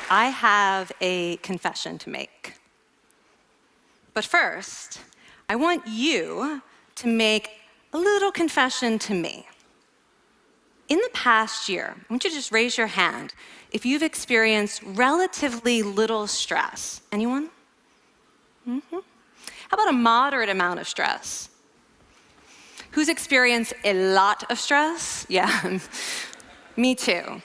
I have a confession to make. But first, I want you to make a little confession to me. In the past year, I want you to just raise your hand if you've experienced relatively little stress. Anyone? How about a moderate amount of stress? Who's experienced a lot of stress? Yeah, me too.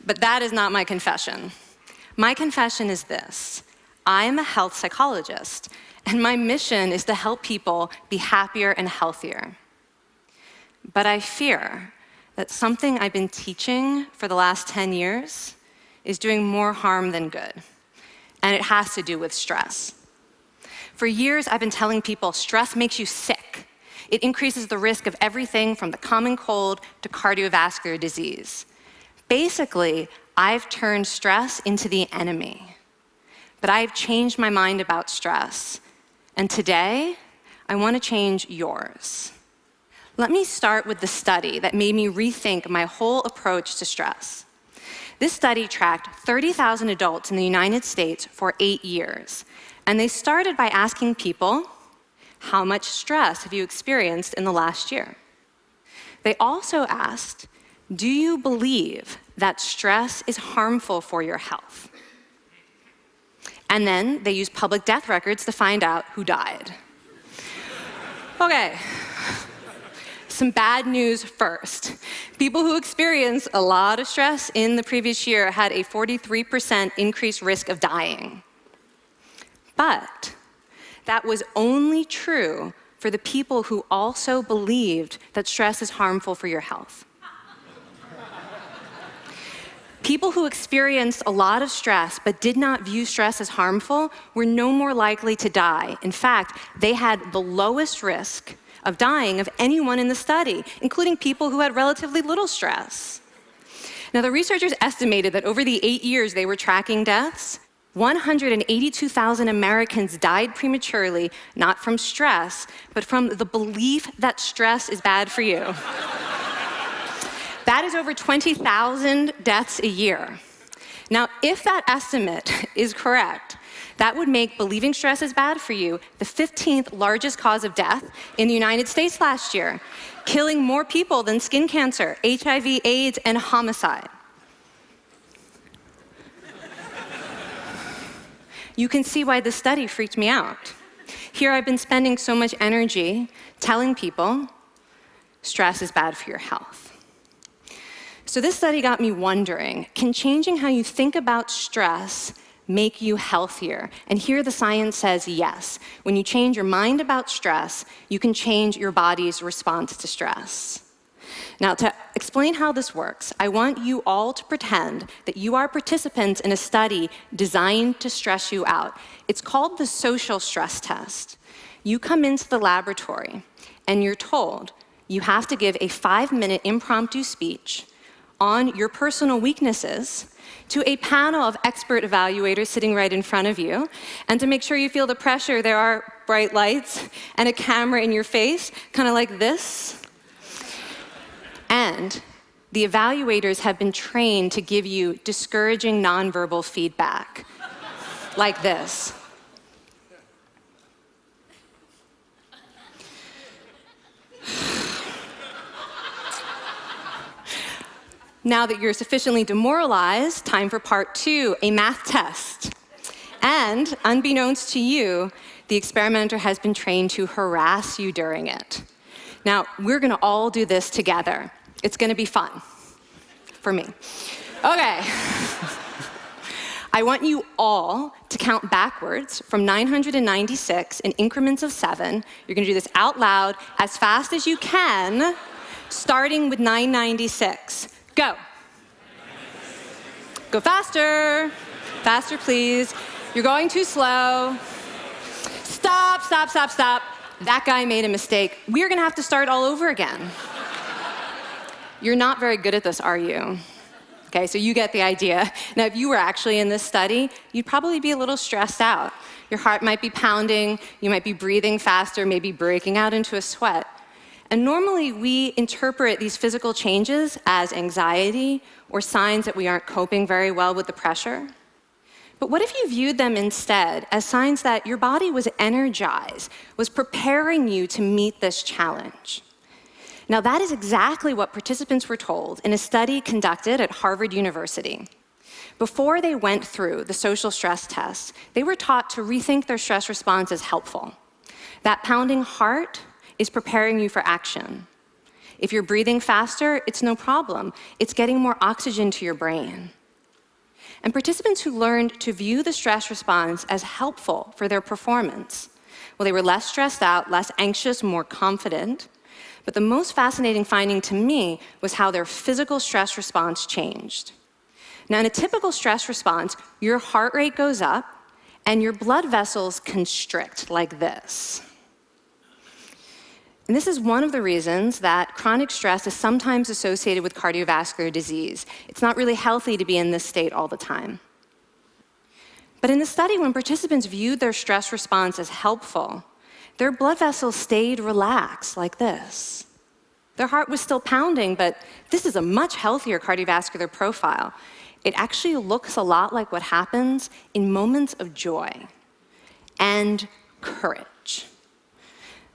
But that is not my confession. My confession is this: I am a health psychologist, and my mission is to help people be happier and healthier. But I fear that something I've been teaching for the last 10 years is doing more harm than good, and it has to do with stress. For years, I've been telling people stress makes you sick. It increases the risk of everything from the common cold to cardiovascular disease. Basically, I've turned stress into the enemy. But I've changed my mind about stress. And today, I want to change yours. Let me start with the study that made me rethink my whole approach to stress. This study tracked 30,000 adults in the United States for 8 years. And they started by asking people, how much stress have you experienced in the last year? They also asked, do you believe that stress is harmful for your health? And then they used public death records to find out who died. Okay, some bad news first. People who experienced a lot of stress in the previous year had a 43% increased risk of dying. But that was only true for the people who also believed that stress is harmful for your health. People who experienced a lot of stress but did not view stress as harmful were no more likely to die. In fact, they had the lowest risk of dying of anyone in the study, including people who had relatively little stress. Now, the researchers estimated that over the 8 years they were tracking deaths, 182,000 Americans died prematurely, not from stress, but from the belief that stress is bad for you. That is over 20,000 deaths a year. Now, if that estimate is correct, that would make believing stress is bad for you the 15th largest cause of death in the United States last year, killing more people than skin cancer, HIV, AIDS, and homicide. You can see why this study freaked me out. Here I've been spending so much energy telling people stress is bad for your health. So this study got me wondering, can changing how you think about stress make you healthier? And here the science says yes. When you change your mind about stress, you can change your body's response to stress. Now, to explain how this works, I want you all to pretend that you are participants in a study designed to stress you out. It's called the social stress test. You come into the laboratory, and you're told you have to give a 5-minute impromptu speech on your personal weaknesses to a panel of expert evaluators sitting right in front of you. And to make sure you feel the pressure, there are bright lights and a camera in your face, kind of like this. And the evaluators have been trained to give you discouraging nonverbal feedback, like this. Now that you're sufficiently demoralized, time for part 2, a math test. And unbeknownst to you, the experimenter has been trained to harass you during it. Now, we're going to all do this together. It's going to be fun. For me. Okay. I want you all to count backwards from 996 in increments of 7. You're going to do this out loud as fast as you can, starting with 996. Go. Go faster. Faster, please. You're going too slow. Stop, stop, stop, stop. That guy made a mistake. We're going to have to start all over again. You're not very good at this, are you? Okay, so you get the idea. Now, if you were actually in this study, you'd probably be a little stressed out. Your heart might be pounding, you might be breathing faster, maybe breaking out into a sweat. And normally, we interpret these physical changes as anxiety or signs that we aren't coping very well with the pressure. But what if you viewed them instead as signs that your body was energized, was preparing you to meet this challenge? Now, that is exactly what participants were told in a study conducted at Harvard University. Before they went through the social stress test, they were taught to rethink their stress response as helpful. That pounding heart is preparing you for action. If you're breathing faster, it's no problem. It's getting more oxygen to your brain. And participants who learned to view the stress response as helpful for their performance, well, they were less stressed out, less anxious, more confident. But the most fascinating finding to me was how their physical stress response changed. Now, in a typical stress response, your heart rate goes up and your blood vessels constrict like this. And this is one of the reasons that chronic stress is sometimes associated with cardiovascular disease. It's not really healthy to be in this state all the time. But in the study, when participants viewed their stress response as helpful, their blood vessels stayed relaxed like this. Their heart was still pounding, but this is a much healthier cardiovascular profile. It actually looks a lot like what happens in moments of joy and courage.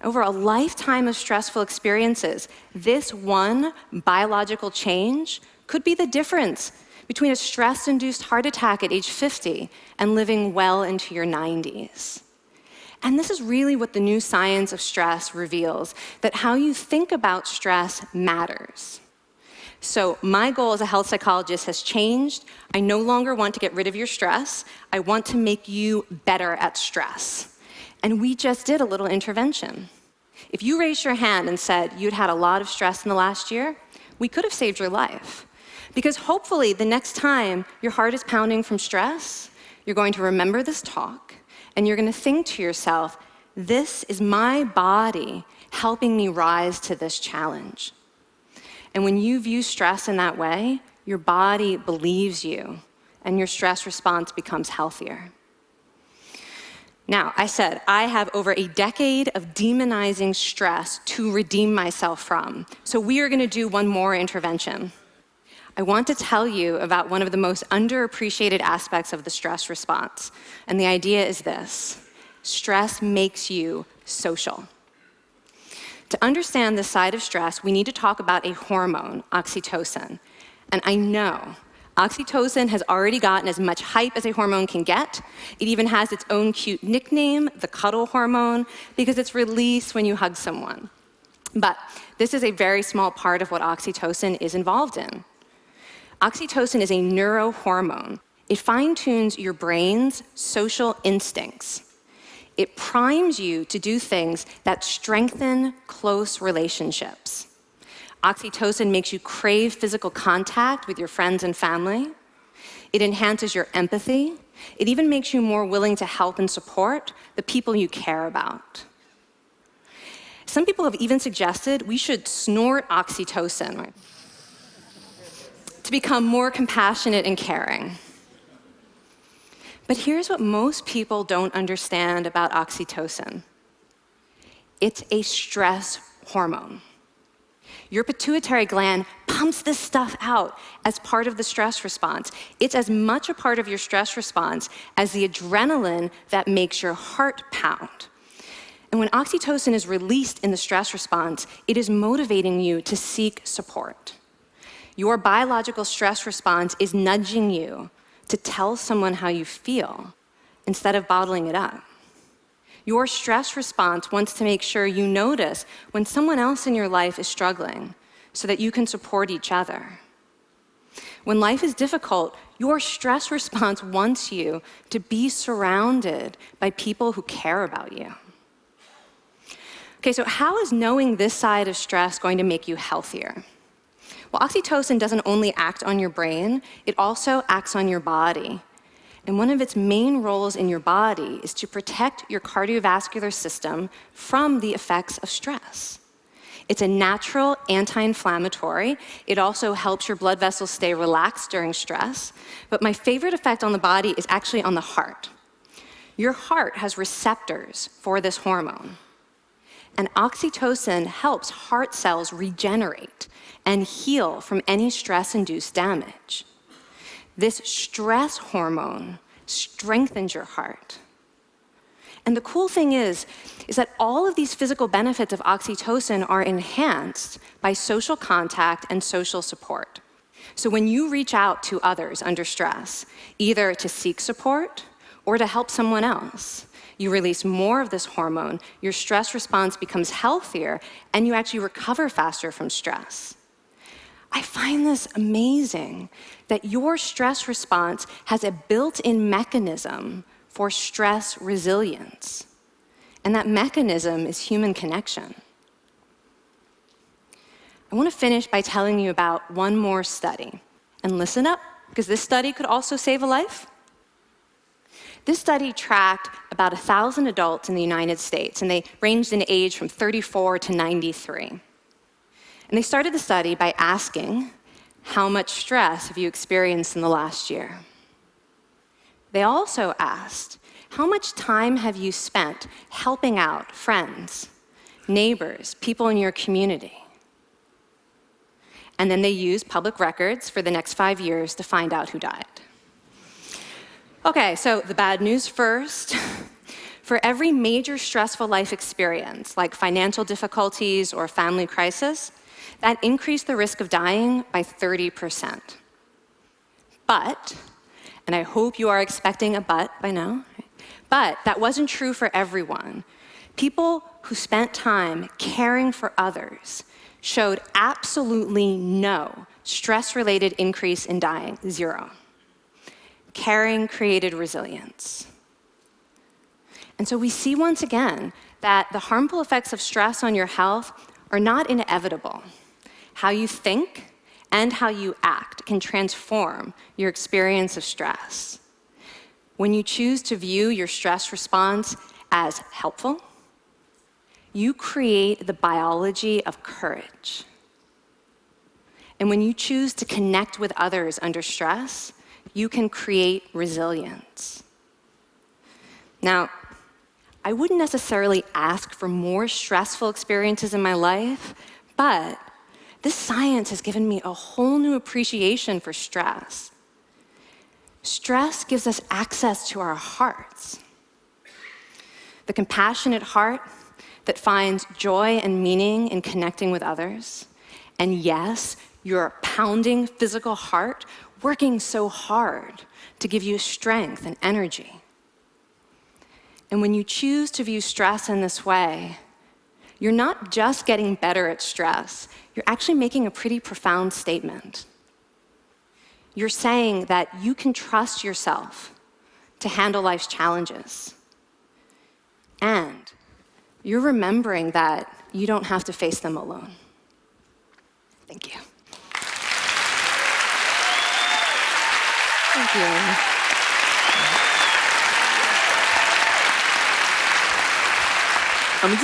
Over a lifetime of stressful experiences, this one biological change could be the difference between a stress-induced heart attack at age 50 and living well into your 90s. And this is really what the new science of stress reveals, that how you think about stress matters. So my goal as a health psychologist has changed. I no longer want to get rid of your stress. I want to make you better at stress. And we just did a little intervention. If you raised your hand and said you'd had a lot of stress in the last year, we could have saved your life. Because hopefully the next time your heart is pounding from stress, you're going to remember this talk, and you're going to think to yourself, this is my body helping me rise to this challenge. And when you view stress in that way, your body believes you, and your stress response becomes healthier. Now, I said I have over a decade of demonizing stress to redeem myself from. So we are going to do one more intervention. I want to tell you about one of the most underappreciated aspects of the stress response. And the idea is this: stress makes you social. To understand this side of stress, we need to talk about a hormone, oxytocin. And I know oxytocin has already gotten as much hype as a hormone can get. It even has its own cute nickname, the cuddle hormone, because it's released when you hug someone. But this is a very small part of what oxytocin is involved in. Oxytocin is a neurohormone. It fine-tunes your brain's social instincts. It primes you to do things that strengthen close relationships. Oxytocin makes you crave physical contact with your friends and family. It enhances your empathy. It even makes you more willing to help and support the people you care about. Some people have even suggested we should snort oxytocin, right, to become more compassionate and caring. But here's what most people don't understand about oxytocin. It's a stress hormone. Your pituitary gland pumps this stuff out as part of the stress response. It's as much a part of your stress response as the adrenaline that makes your heart pound. And when oxytocin is released in the stress response, it is motivating you to seek support. Your biological stress response is nudging you to tell someone how you feel instead of bottling it up. Your stress response wants to make sure you notice when someone else in your life is struggling so that you can support each other. When life is difficult, your stress response wants you to be surrounded by people who care about you. Okay, so how is knowing this side of stress going to make you healthier? Well, oxytocin doesn't only act on your brain, it also acts on your body. And one of its main roles in your body is to protect your cardiovascular system from the effects of stress. It's a natural anti-inflammatory. It also helps your blood vessels stay relaxed during stress. But my favorite effect on the body is actually on the heart. Your heart has receptors for this hormone. And oxytocin helps heart cells regenerate and heal from any stress-induced damage. This stress hormone strengthens your heart. And the cool thing is that all of these physical benefits of oxytocin are enhanced by social contact and social support. So when you reach out to others under stress, either to seek support or to help someone else, you release more of this hormone, your stress response becomes healthier, and you actually recover faster from stress. I find this amazing that your stress response has a built-in mechanism for stress resilience. And that mechanism is human connection. I want to finish by telling you about one more study. And listen up, because this study could also save a life. This study tracked about 1,000 adults in the United States, and they ranged in age from 34 to 93. And they started the study by asking, how much stress have you experienced in the last year? They also asked, how much time have you spent helping out friends, neighbors, people in your community? And then they used public records for the next 5 years to find out who died. Okay, so the bad news first. For every major stressful life experience, like financial difficulties or family crisis, that increased the risk of dying by 30%. But, and I hope you are expecting a but by now, but that wasn't true for everyone. People who spent time caring for others showed absolutely no stress-related increase in dying, 0. Caring created resilience. And so we see once again that the harmful effects of stress on your health are not inevitable. How you think and how you act can transform your experience of stress. When you choose to view your stress response as helpful, you create the biology of courage. And when you choose to connect with others under stress, you can create resilience. Now, I wouldn't necessarily ask for more stressful experiences in my life, but this science has given me a whole new appreciation for stress. Stress gives us access to our hearts. The compassionate heart that finds joy and meaning in connecting with others. And yes, your pounding physical heart working so hard to give you strength and energy. And when you choose to view stress in this way, you're not just getting better at stress, you're actually making a pretty profound statement. You're saying that you can trust yourself to handle life's challenges. And you're remembering that you don't have to face them alone. Thank you. Thank you. I mean,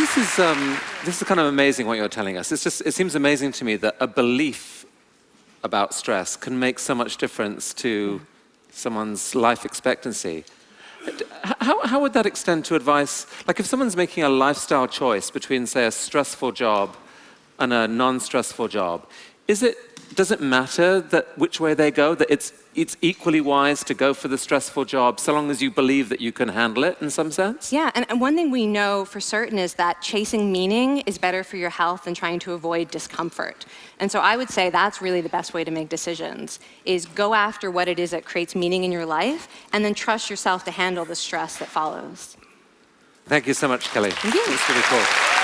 this is kind of amazing what you're telling us. It seems amazing to me that a belief about stress can make so much difference to someone's life expectancy. How would that extend to advice? Like if someone's making a lifestyle choice between, say, a stressful job and a non-stressful job, does it matter that which way they go, that it's equally wise to go for the stressful job so long as you believe that you can handle it in some sense? Yeah, and one thing we know for certain is that chasing meaning is better for your health than trying to avoid discomfort. And so I would say that's really the best way to make decisions, is go after what it is that creates meaning in your life, and then trust yourself to handle the stress that follows. Thank you so much, Kelly. Thank you. It's really cool.